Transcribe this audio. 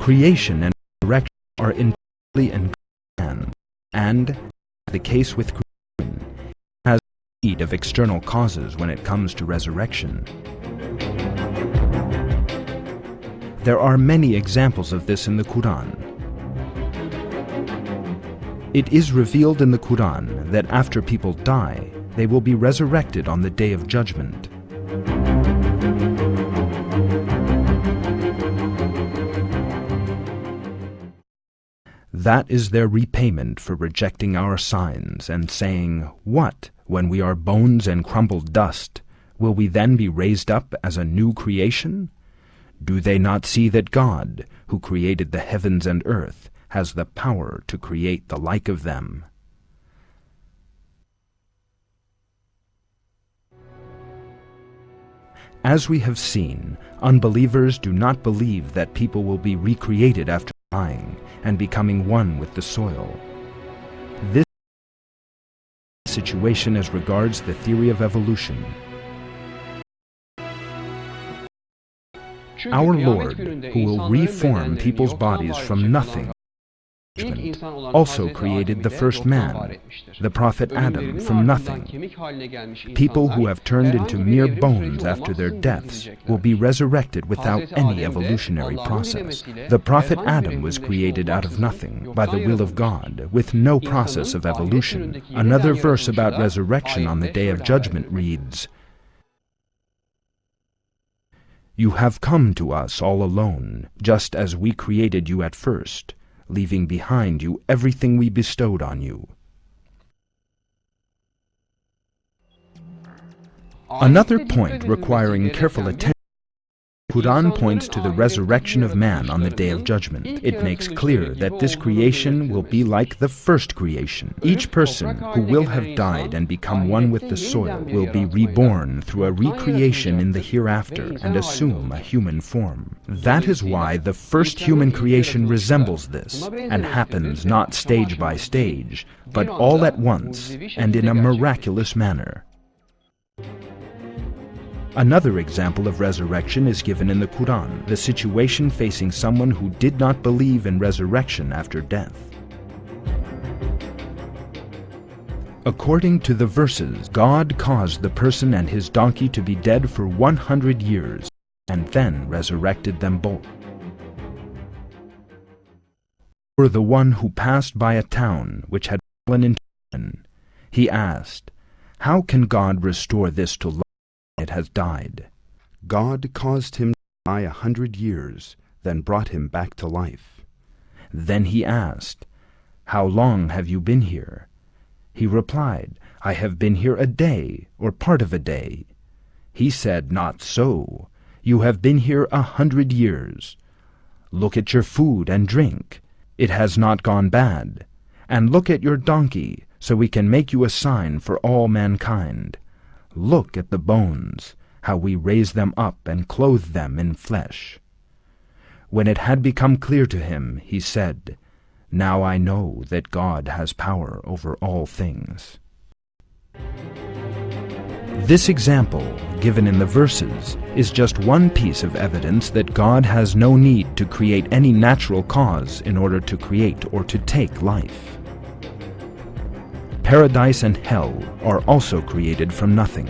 Creation and resurrection are entirely in God's hands, and, the case with creation, has need of external causes when it comes to resurrection. There are many examples of this in the Qur'an. It is revealed in the Qur'an that after people die, they will be resurrected on the Day of Judgment. That is their repayment for rejecting our signs and saying, "What, when we are bones and crumbled dust, will we then be raised up as a new creation? Do they not see that God, who created the heavens and earth, has the power to create the like of them?" As we have seen, unbelievers do not believe that people will be recreated after dying and becoming one with the soil. This situation as regards the theory of evolution. Our Lord, who will reform people's bodies from nothing, also created the first man, the Prophet Adam, from nothing. People who have turned into mere bones after their deaths will be resurrected without any evolutionary process. The Prophet Adam was created out of nothing, by the will of God, with no process of evolution. Another verse about resurrection on the Day of Judgment reads, "You have come to us all alone, just as we created you at first, leaving behind you everything we bestowed on you." Another point requiring careful attention, Qur'an points to the resurrection of man on the Day of Judgment. It makes clear that this creation will be like the first creation. Each person who will have died and become one with the soil will be reborn through a recreation in the hereafter and assume a human form. That is why the first human creation resembles this and happens not stage by stage, but all at once and in a miraculous manner. Another example of resurrection is given in the Qur'an, the situation facing someone who did not believe in resurrection after death. According to the verses, God caused the person and his donkey to be dead for 100 years, and then resurrected them both. For the one who passed by a town which had fallen into ruin, he asked, "How can God restore this to life? It has died." God caused him to die 100 years, then brought him back to life. Then he asked, "How long have you been here?" He replied, "I have been here a day, or part of a day." He said, "Not so. You have been here 100 years. Look at your food and drink. It has not gone bad. And look at your donkey, so we can make you a sign for all mankind. Look at the bones, how we raise them up and clothe them in flesh." When it had become clear to him, he said, "Now I know that God has power over all things." This example, given in the verses, is just one piece of evidence that God has no need to create any natural cause in order to create or to take life. Paradise and hell are also created from nothing.